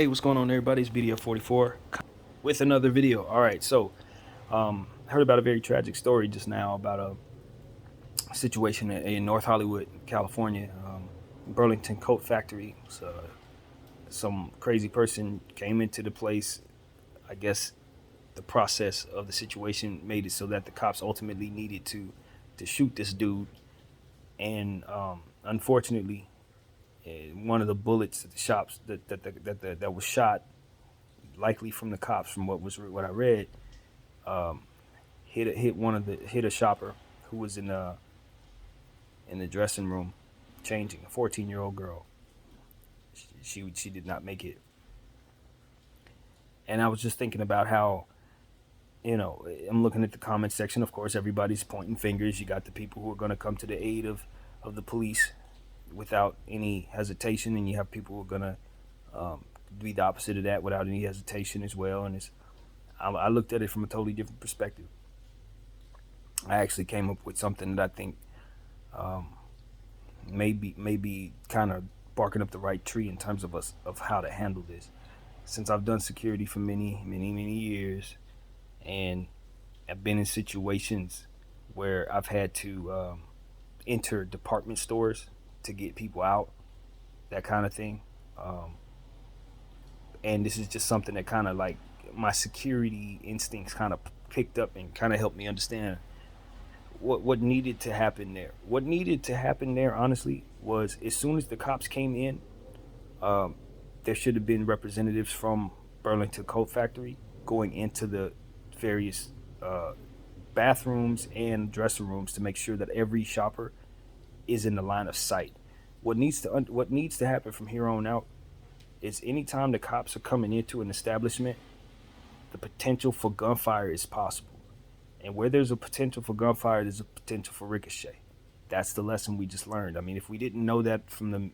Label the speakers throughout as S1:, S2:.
S1: Hey, what's going on, everybody? It's BDF 44 with another video. All right, so I heard about a very tragic story just now about a situation in North Hollywood, California, Burlington Coat Factory. So, some crazy person came into the place. I guess the process of the situation made it so that the cops ultimately needed to shoot this dude, and unfortunately, one of the bullets that the shops that was shot, likely from the cops, from what I read, um, hit a shopper who was in the dressing room changing, a 14-year-old girl. She did not make it, and I was just thinking about how, I'm looking at the comment section. Of course, everybody's pointing fingers. You got the people who are going to come to the aid of the police without any hesitation, and you have people who are going to be the opposite of that without any hesitation as well. And I looked at it from a totally different perspective. I actually came up with something that I think um, maybe kind of barking up the right tree in terms of us of how to handle this. Since I've done security for many years, and I've been in situations where I've had to enter department stores to get people out, that kind of thing. Um, and this is just something that kind of like my security instincts kind of picked up and kind of helped me understand what needed to happen there. What needed to happen there, honestly, was as soon as the cops came in, um, there should have been representatives from Burlington Coat Factory going into the various uh, bathrooms and dressing rooms to make sure that every shopper is in the line of sight. What needs to happen from here on out is anytime the cops are coming into an establishment, the potential for gunfire is possible. And where there's a potential for gunfire, there's a potential for ricochet. That's the lesson we just learned. I mean, if we didn't know that from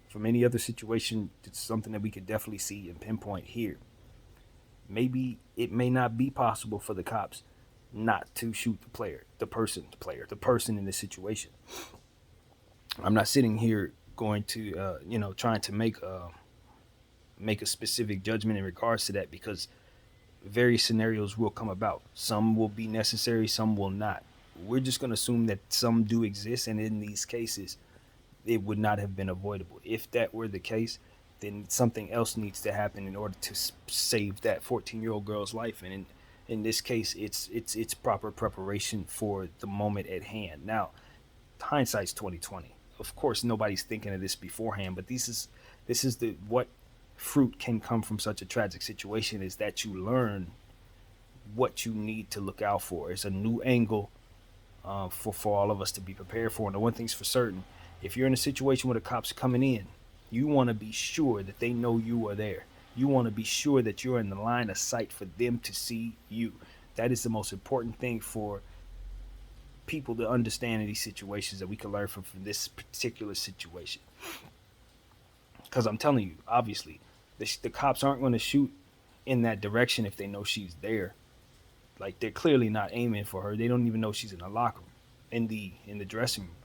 S1: from any other situation, it's something that we could definitely see and pinpoint here. Maybe it may not be possible for the cops not to shoot the person in this situation. I'm not sitting here going to, trying to make a specific judgment in regards to that, because various scenarios will come about. Some will be necessary, some will not. We're just going to assume that some do exist, and in these cases, it would not have been avoidable. If that were the case, then something else needs to happen in order to save that 14-year-old girl's life. And in this case, it's proper preparation for the moment at hand. Now, hindsight's 2020. Of course, nobody's thinking of this beforehand, but this is the what fruit can come from such a tragic situation, is that you learn what you need to look out for. It's a new angle for all of us to be prepared for. And the one thing's for certain: if you're in a situation where the cops are coming in, you want to be sure that they know you are there. You want to be sure that you're in the line of sight for them to see you. That is the most important thing for people to understand in these situations, that we can learn from this particular situation. Because I'm telling you, obviously, the cops aren't going to shoot in that direction if they know she's there. Like, they're clearly not aiming for her. They don't even know she's in the locker room, in the dressing room.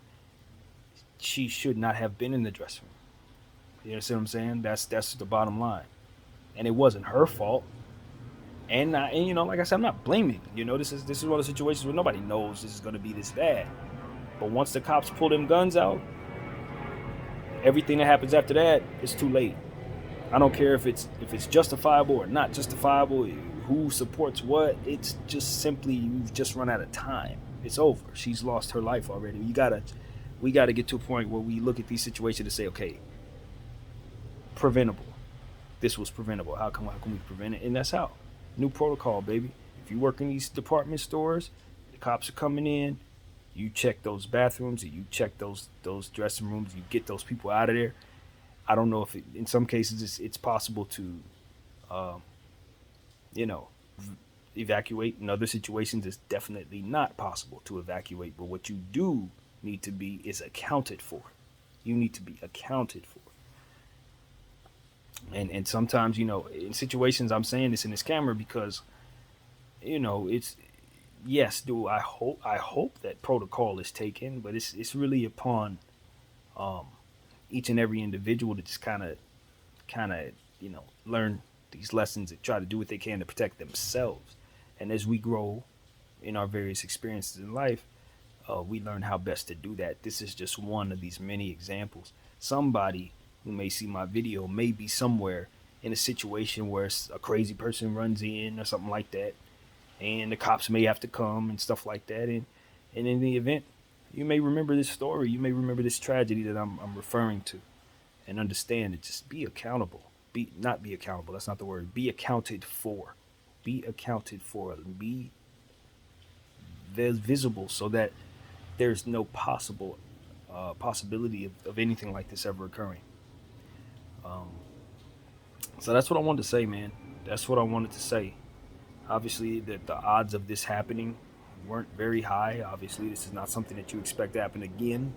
S1: She should not have been in the dressing room. You understand what I'm saying? That's the bottom line. And it wasn't her fault. And like I said, I'm not blaming. This is one of the situations where nobody knows this is going to be this bad. But once the cops pull them guns out, everything that happens after that is too late. I don't care if it's justifiable or not justifiable, who supports what. It's just simply, you've just run out of time. It's over. She's lost her life already. We gotta get to a point where we look at these situations and say, okay, preventable. This was preventable. How can we prevent it? And that's how. New protocol, baby. If you work in these department stores, the cops are coming in. You check those bathrooms, and you check those dressing rooms. You get those people out of there. I don't know if in some cases it's possible to, um, you know, evacuate. In other situations, it's definitely not possible to evacuate. But what you do need to be is accounted for. You need to be accounted for. And sometimes, in situations, I'm saying this in this camera because, it's, yes, do I hope that protocol is taken, but it's really upon um, each and every individual to just kind of learn these lessons and try to do what they can to protect themselves. And as we grow in our various experiences in life, we learn how best to do that. This is just one of these many examples. Somebody who may see my video may be somewhere in a situation where a crazy person runs in or something like that, and the cops may have to come and stuff like that. And in the event, you may remember this story, you may remember this tragedy that I'm referring to, and understand it. Just be accountable. Be not be accountable. That's not the word. Be accounted for. Be accounted for. Be visible so that there's no possibility of anything like this ever occurring. Um, so that's what I wanted to say, man. That's what I wanted to say. Obviously, that the odds of this happening weren't very high. Obviously, this is not something that you expect to happen again.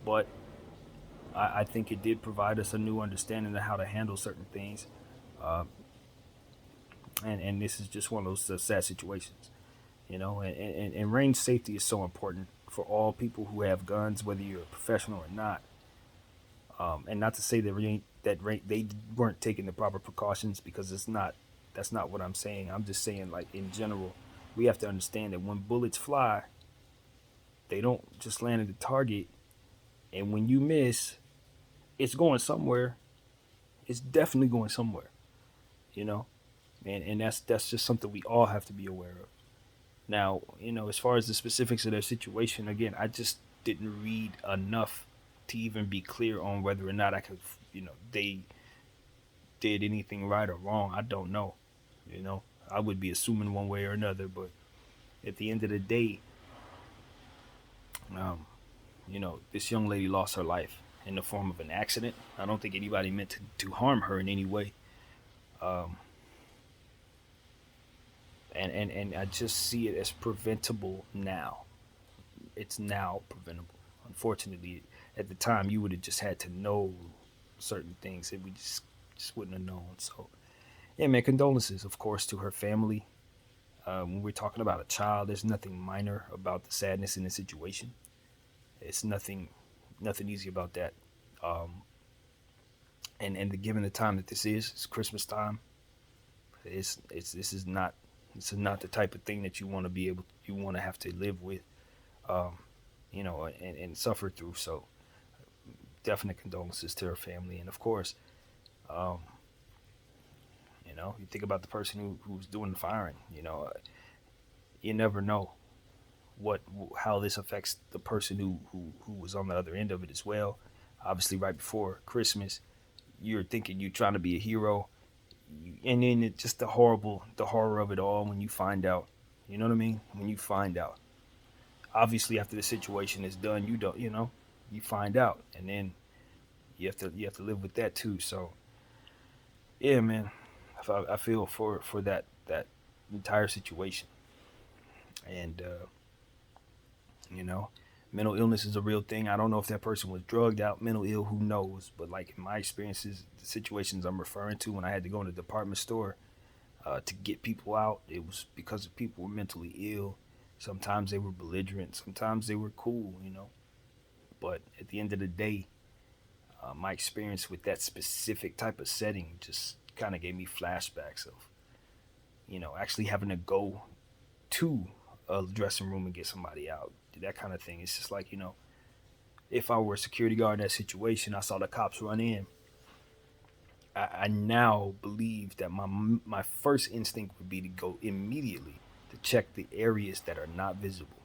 S1: But I think it did provide us a new understanding of how to handle certain things. Uh, and this is just one of those sad situations, and range safety is so important for all people who have guns, whether you're a professional or not. And not to say that they weren't taking the proper precautions, because that's not what I'm saying. I'm just saying, like, in general, we have to understand that when bullets fly, they don't just land at the target. And when you miss, it's going somewhere. It's definitely going somewhere, you know? And that's just something we all have to be aware of. Now, as far as the specifics of their situation, again, I just didn't read enough to even be clear on whether or not I could, they did anything right or wrong. I don't know. I would be assuming one way or another, but at the end of the day, this young lady lost her life in the form of an accident. I don't think anybody meant to harm her in any way. Um, and I just see it as preventable now. It's now preventable. Unfortunately, at the time, you would have just had to know certain things that we just wouldn't have known. So, yeah, man, condolences, of course, to her family. When we're talking about a child, there's nothing minor about the sadness in the situation. It's nothing easy about that. Um, and given the time that this is, it's Christmas time. This is not the type of thing that you want to have to live with, um, and suffer through. So, definite condolences to her family, and of course, um, you think about the person who's doing the firing. You never know how this affects the person who was on the other end of it as well. Obviously, right before Christmas, you're thinking you're trying to be a hero, and then it's just the horror of it all when you find out. You know what I mean? When you find out, obviously after the situation is done, you don't, you find out, and then you have to live with that too. So yeah, man, I feel for that entire situation, and you know, mental illness is a real thing. I don't know if that person was drugged out, mental ill, who knows? But like in my experiences, the situations I'm referring to, when I had to go in the department store to get people out, it was because people were mentally ill. Sometimes they were belligerent. Sometimes they were cool. But at the end of the day, my experience with that specific type of setting just kind of gave me flashbacks of, actually having to go to a dressing room and get somebody out. That kind of thing. It's just like, if I were a security guard in that situation, I saw the cops run in. I now believe that my first instinct would be to go immediately to check the areas that are not visible.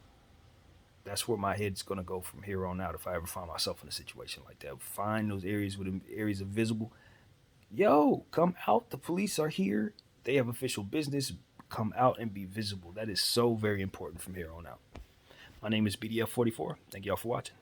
S1: That's where my head's gonna go from here on out. If I ever find myself in a situation like that, find those areas where the areas are visible. Yo, come out. The police are here. They have official business. Come out and be visible. That is so very important from here on out. My name is BDF44. Thank y'all for watching.